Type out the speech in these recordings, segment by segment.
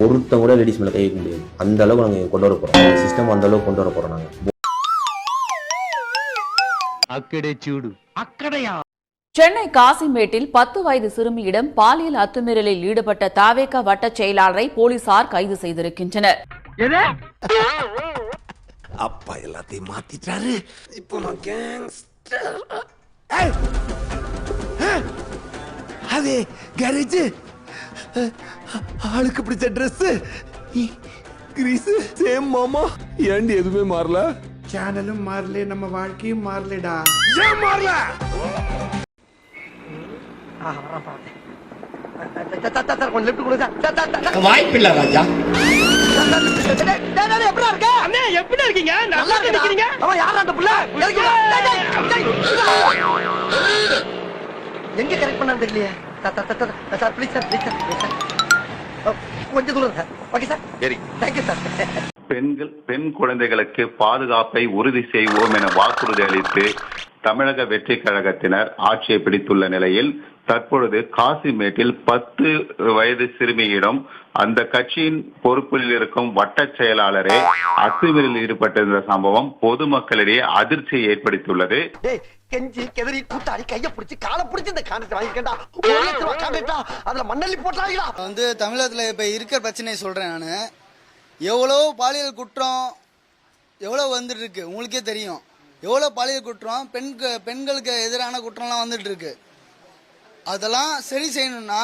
ஒருத்தன் கூட லேடிஸ் மேலே கை வைக்க முடியாது. அந்த அளவுக்கு நாங்கள் கொண்டு வர போகிறோம். அந்த சிஸ்டம் அந்த அளவுக்கு கொண்டு வர போகிறோம் நாங்கள். சென்னை காசிமேட்டில் 10 வயது சிறுமியிடம் பாலியல் அத்துமீறலில் ஈடுபட்ட தாவேகா வட்ட செயலாளரை போலீசார் கைது செய்திருக்கின்றனர். அப்பா எல்லாத்தையும் மாத்திட்டாரு. இப்போ நான் கேங்ஸ்டர். அதே கேரேஜ், ஆளுக்கு பிடிச்ச ட்ரெஸ், கிரீஸ், சேம் மாமா. ஏண்டி எதுவுமே மாறல? சேனலும் மாறல, நம்ம வாழ்க்கையும் மாறலடா. ஏன் மாறல? வாய்ப்பில்லை ராஜா. எப்படி இருக்கீங்க? நல்லா இருக்கீங்க? எங்க கரெக்ட் பண்ணான்னு தெரியலையே. Sir please sir, please sir, கொஞ்சம் தூரம் சார். ஓகே சார், சரி, தேங்க்யூ சார். பெண் குழந்தைகளுக்கு பாதுகாப்பை உறுதி செய்வோம் என வாக்குறுதி அளித்து தமிழக வெற்றி கழகத்தினர் ஆட்சியை பிடித்துள்ள நிலையில் தற்பொழுது காசிமேட்டில் 10 வயது சிறுமியிடம் அந்த கட்சியின் பொறுப்பில் இருக்கும் வட்ட செயலாளரே அத்துமீறலில் ஈடுபட்டிருந்த சம்பவம் பொதுமக்களிடையே அதிர்ச்சியை ஏற்படுத்தியுள்ளது. கெஞ்சி கெதறி கூட்டாடி கைய பிடிச்சி காலை பிடிச்சி இந்த கான்ட்ராக்ட் வாங்கிட்டா. அதுல மண்ணள்ளி போட்டாங்களா? தமிழகத்துல இப்ப இருக்கிற பிரச்சனையை சொல்றேன் நானு. எவ்வளோ பாலியல் குற்றம் எவ்வளோ வந்துட்டு இருக்கு உங்களுக்கே தெரியும். எவ்வளோ பாலியல் குற்றம் பெண்களுக்கு எதிரான குற்றம்லாம் வந்துட்டு இருக்கு. அதெல்லாம் சரி செய்யணும்னா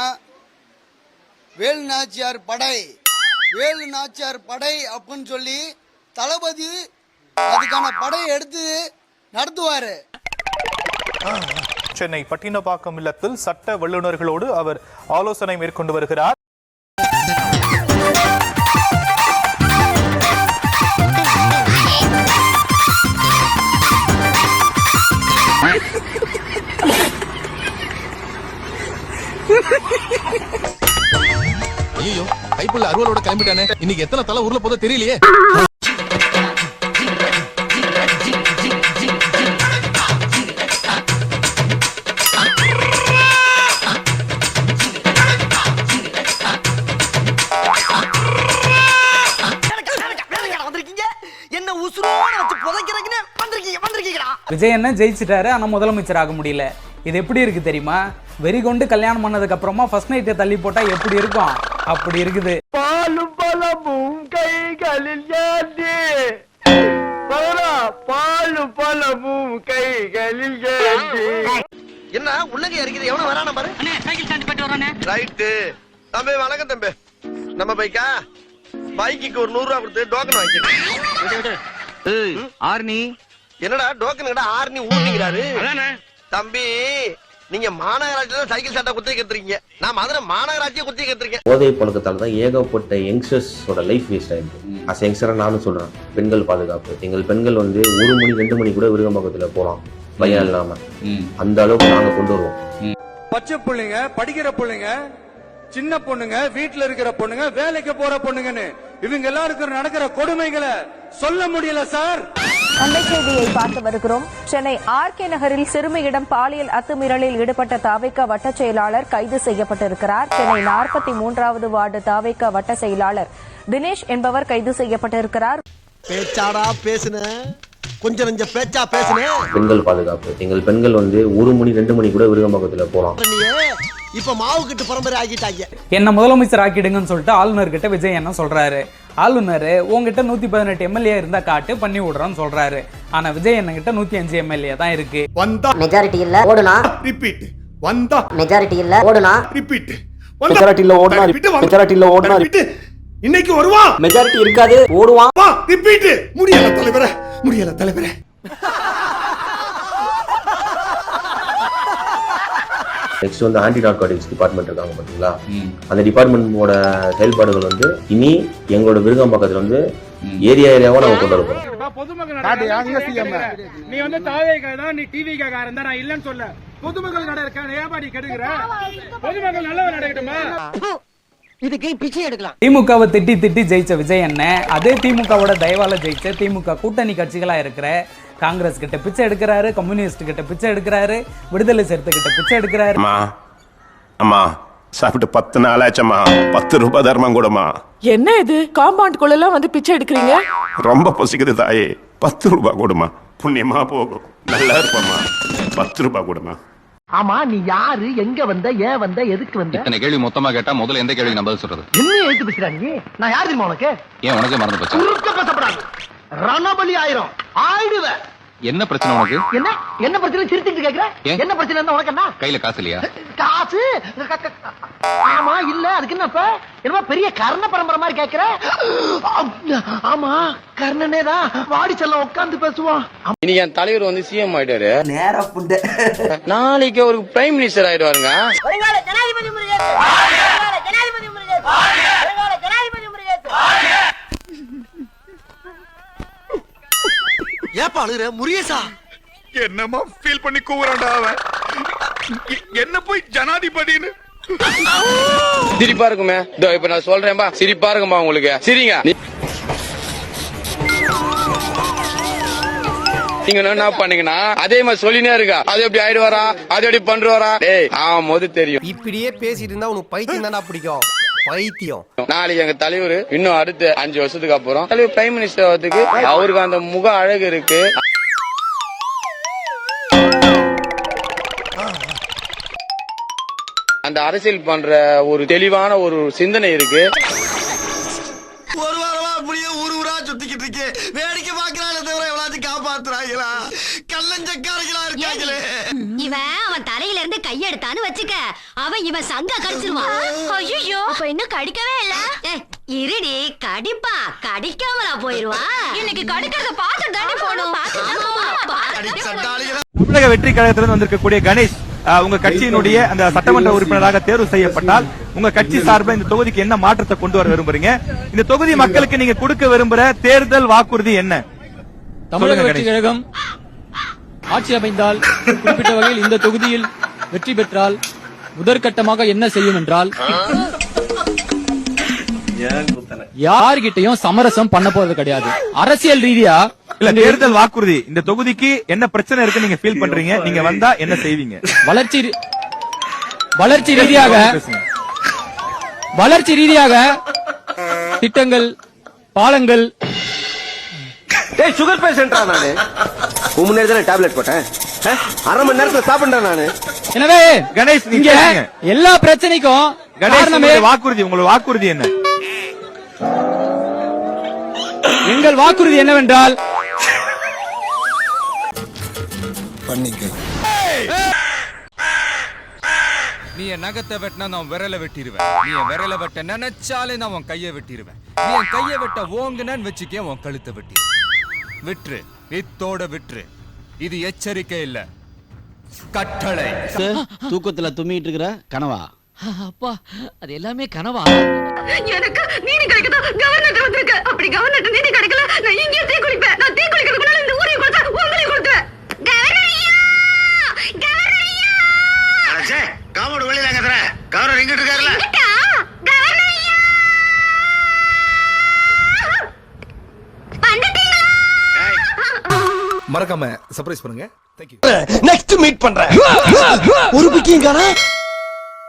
வேலு நாச்சியார் படை அப்படின்னு சொல்லி தளபதி அதுக்கான படையை எடுத்து நடத்துவாரு. சென்னை பட்டினப்பாக்கம் இல்லத்தில் சட்ட வல்லுநர்களோடு அவர் ஆலோசனை மேற்கொண்டு வருகிறார். ஐயோ, கைப்புள்ள அருவலோட கிளம்பிட்டானே. இன்னைக்கு எத்தனை தலை ஊர்ல போதோ தெரியலையே. என்ன உசுரோட வச்சு புதைக்கிறீங்க. விஜய் என்ன ஜெயிச்சிட்டாரு, ஆனா முதலமைச்சர் ஆக முடியல. இது எப்படி இருக்கு தெரியுமா? வெறி கொண்டு கல்யாணம் பண்ணதுக்கு அப்புறமா ஃபர்ஸ்ட் நைட்டை தள்ளி போட்டா எப்படி இருக்கும்? அப்படி இருக்குது. பாலும் பழமும் கைகளில் ஏந்தி, பாலும் பழமும் கைகளில் ஏந்தி. என்ன உள்ளங்க இருக்குது? எவன வரானே பாரு. அண்ணே சைக்கிள் ஸ்டாண்ட் போட்டு வரானே. ரைட் தம்பி, வணக்கம் தம்பி. நம்ம பைக்கா? பைக்குக்கு ஒரு 100 ரூபாய் கொடுத்து டோக்கன் வாங்கிட்டு. ஏய் ஆர்னி, என்னடா டோக்கன் கிட்ட ஆர்னி ஊர்னிங்கறாரு? அதானே தம்பி, நீங்க மாநகராட்சியில சைக்கிள் சட்டை குத்தி கேட்றீங்க. நான் மதுரை மாநகராட்சியை குத்தி கேட்றீங்க. போதை பழக்கத்தால தான் ஏகப்பட்ட யங்ஸ்டர்ஸோட லைஃப் வேஸ்ட் ஆயிருக்கு. அஸ் யங்ஸ்டரா நானும் சொல்றேன், பெண்கள் பாதுகாப்பு. எங்கள் பெண்கள் வந்து 1 மணி 2 மணி கூட விருகம்பாக்கத்துல போலாம் பயம் இல்லாம. அந்த அளவுக்கு நாங்க கொண்டு வருவோம். பச்சை பிள்ளைங்க, படிக்கிற பிள்ளைங்க, சின்ன பொண்ணுங்க, வீட்டுல இருக்கிற பொண்ணுங்க, வேலைக்கு போற பொண்ணுங்கன்னு இவங்க எல்லாருக்கும் நடக்கிற கொடுமைகளை சொல்ல முடியல சார். அண்மை செய்தியை பார்த்து வருகிறோம். சென்னை ஆர்கே நகரில் சிறுமியிடம் பாலியல் அத்துமீறலில் ஈடுபட்ட தாவேகா வட்ட செயலாளர் கைது செய்யப்பட்டிருக்கிறார். சென்னை 43வது வார்டு தாவேகா வட்ட செயலாளர் தினேஷ் என்பவர் கைது செய்யப்பட்டிருக்கிறார். பேச்சாடா பேசுன, கொஞ்சம் நெஞ்ச பேச்சா பேசுன. பெண்கள் பாதுகாப்பு. எங்கள் பெண்கள் வந்து 1 மணி 2 மணி கூட விருகம்பாக்கத்துல போலாம். இப்ப மாவு கட்டு பரம்பரை ஆகிட்டாங்க. என்ன முதலமைச்சர் ஆக்கிடுங்கன்னு சொல்லிட்டு ஆளுநர் கிட்ட விஜய் என்ன சொல்றாரு? ஆளுநர் உங்ககிட்ட 118 எம்எல்ஏ இருந்தா காட்டு பண்ணி விடுறோம்னு சொல்றாரு. ஆனா விஜய் என்ன கிட்ட 105 எம்எல்ஏ தான் இருக்கு. வந்தா மெஜாரிட்டி இல்ல ஓடுனா ரிப்பீட். வந்தா மெஜாரிட்டி இல்ல ஓடுனா ரிப்பீட். மெஜாரிட்டி இல்ல ஓடுனா மெஜாரிட்டி இல்ல ஓடுனா ரிப்பீட். இன்னைக்கு வருவான். மெஜாரிட்டி இருக்காது, ஓடுவான். வா ரிப்பீட். முடியல தலைவரே, முடியல தலைவரே. நெக்ஸ்ட் வந்து ஆன்டி நார்கோட்டிக்ஸ் டிபார்ட்மெண்ட் இருக்காங்க பாத்தீங்களா? அந்த டிபார்ட்மெண்டோட செயல்பாடுகள் வந்து இனி எங்களோட விருகம்பாக்கத்துல வந்து ஏரியாவா நாங்க கொண்டு வரப்போம். நீ வந்து தாவேகா, நீ டிவிக்காக இருந்தா நான் இல்லன்னு சொல்ல. பொதுமக்கள் நட இருக்க ஏபாடி கெடுக்குற. பொதுமக்கள் நல்லவன் நடக்கட்டுமா? இதுக்கு பிச்சை எடுக்கலாம். திமுகவை திட்டி திட்டி ஜெயிச்ச விஜய் என்ன அதே திமுகவோட தயவால ஜெயிச்ச திமுக கூட்டணி கட்சிகளா இருக்கிற காங்கிரஸ் கிட்ட பிச்சை எடுக்கிறாரு, கம்யூனிஸ்ட் கிட்ட பிச்சை எடுக்கிறாரு, விடுதலை சிறுத்தை கிட்ட பிச்சை எடுக்கிறாரு. அம்மா சாப்பிட்டு 10 நாள் ஆச்சம்மா. 10 ரூபாய் தர்மம் கூடமா. என்ன இது காம்பவுண்ட் குள்ள எல்லாம் வந்து பிச்சை எடுக்கிறீங்க? ரொம்ப பசிக்குது தாயே, 10 ரூபாய் கூடமா. புண்ணியமா போகும், நல்லா இருப்பம்மா. 10 ரூபாய் கூடமா. ஆமா, நீ யாரு, எங்க வந்த, ஏன் வந்த, எதுக்கு வந்த? இத்தனை கேள்வி மொத்தமா கேட்டா முதல்ல எந்த கேள்வி நான் பதில் சொல்றது? என்ன எழுத்து பேசுறா நீ? நான் யாரு தெரியுமா உனக்கு? ஏன் உனக்கே மறந்து போச்சா? குறுக்க பேசப்படாது, ரணபலி ஆயிரும், ஆயிடுவ. என்ன பிரச்சனை உனக்கு? என்ன என்ன பிரச்சனை சிரிச்சிட்டு கேக்குற? என்ன பிரச்சனை இருந்தா உனக்கு என்ன? கையில காசு இல்லையா? காசு? ஆமா, இல்ல. அதுக்கு என்னப்ப? என்ன பெரிய கர்ண பரம்பரை மாதிரி கேக்குற? ஆமா, கர்ணனே தான். வாடி செல்லம் உட்கார்ந்து பேசுவோம். இன்னைக்கு என் தலைவர் வந்து சிஎம் ஆயிட்டாரு. நேரா புண்ட. நாளைக்கு ஒரு பிரைம் மினிஸ்டர் ஆயிடுவாருங்க. வருங்கால ஜனாதிபதி முருகேசு. வருங்கால ஜனாதிபதி முருகேசு. வருங்கால ஜனாதிபதி முருகேசு. ஏப்பா அழுகுற முருகேசா? என்னமா ஃபீல் பண்ணி கூவுறான்டா அவன். என்ன போய் ஜனாதிபதின்னு. சிரிப்பா இருக்குமே. இதோ இப்ப நான் சொல்றேன்பா, சிரிப்பா இருக்குமா உங்களுக்கு? சிரிங்க. நீங்க என்ன பண்ணீங்கன்னா அதே மாதிரி சொல்லினே இருக்கா. அது எப்படி ஆயிடுவாரா, அது எப்படி பண்றாரா? டேய் ஆமா போது தெரியும். இப்படியே பேசிட்டு இருந்தா உனக்கு பைத்தியம் தானே பிடிக்கும். பைத்தியம். நாளைக்கு எங்க தலைவர் இன்னும் அடுத்த 5 வருஷத்துக்கு அப்புறம் தலைவர் பிரைம் மினிஸ்டர் ஆகிறதுக்கு அவருக்கு அந்த முக அழகு இருக்கு. அந்த அரசியல் பண்ற ஒரு தெளிவான ஒரு சிந்தனை இருக்கு. ஒரு வாரமா அப்படியே ஊர் ஊரா சுத்திக்கிட்டு இருக்கு. வேடிக்கை பாக்குறாங்களே தவிர எவ்வளவு காப்பாத்துறாங்களா? கள்ளஞ்சக்காரங்களா இருக்காங்களே. இவன் அவன் தலையில இருந்து கையெடுத்தான்னு வச்சுக்க, அவன் இவன் சங்க கடிச்சிருவான். ஐயோ, அப்ப இன்னும் கடிக்கவே இல்ல. இருடி, கடிப்பா. கடிக்காமலா போயிருவான். இன்னைக்கு கடிக்கிறத பார்த்து தாண்டி போடும். தமிழக வெற்றி கழகத்திலிருந்து வந்திருக்கக்கூடிய கணேஷ், உங்க கட்சியினுடைய அந்த சட்டமன்ற உறுப்பினராக தேர்வு செய்யப்பட்டால் உங்க கட்சி சார்பில் இந்த தொகுதிக்கு என்ன மாற்றத்தை கொண்டு வர விரும்புறீங்க? இந்த தொகுதி மக்களுக்கு நீங்க கொடுக்க விரும்புற தேர்தல் வாக்குறுதி என்ன? தமிழக வெற்றி கழகம் ஆட்சி அமைந்தால் குறிப்பிட்ட வகையில் இந்த தொகுதியில் வெற்றி பெற்றால் முதற்கட்டமாக என்ன செய்யும் என்றால், யார்கிட்டையும் சமரசம் பண்ண போறது கிடையாது. அரசியல் ரீதியா இல்ல, தேர்தல் வாக்குறுதி. இந்த தொகுதிக்கு என்ன பிரச்சனை இருக்கு நீங்க ஃபீல் பண்றீங்க? நீங்க வந்தா என்ன செய்வீங்க? வளர்ச்சி ரீதியாக திட்டங்கள், பாலங்கள். டேய் சுகர் பேஷண்டா நானு. 3 மணி நேரத்துல டேப்லெட் போட்டேன். 1/2 மணி நேரத்துல சாப்பிட்டேன் நானு. எனவே கணேஷ், நீங்க எல்லா பிரச்சனைக்கும் கணேஷ் வாக்குறுதி, உங்களோட வாக்குறுதி என்ன? எங்கள் வாக்குறுதி என்னவென்றால், நீ என் நகத்தை வெட்டினா நான் விரல வெட்டிடுவேன். நீ என் விரல வெட்ட நினைச்சாலே நான் உன் கையை வெட்டிடுவேன். நீ என் கையை வெட்ட ஓங்குனன்னு வச்சுக்கே உன் கழுத்தை வெட்டிடுவேன். விட்டுரு, இத்தோட விட்டுரு. இது எச்சரிக்கை இல்ல, கட்டளை. தூக்கத்துல தும்மிட்டு இருக்கிற கனவா? அப்பா, அது எல்லாமே கனவா? எனக்கு நீதி கிடைக்கதா கவர்னர் வந்திருக்கு. அப்படி கவர்னர் நீதி கிடைக்கல, நான் இங்கே தீ குளிப்பேன். நான் தீ குளிக்கிறதுக்குள்ள இந்த ஊரையும் கொடுத்தா உங்களையும் கொடுத்துவேன். காமோடு வெளியில எங்க கவர்னர் எங்கிட்டு இருக்காருல்ல? மறக்காம சர்ப்ரைஸ் பண்ணுங்க. நெக்ஸ்ட் மீட் பண்றேன். ஒரு புக்கிங் காணா.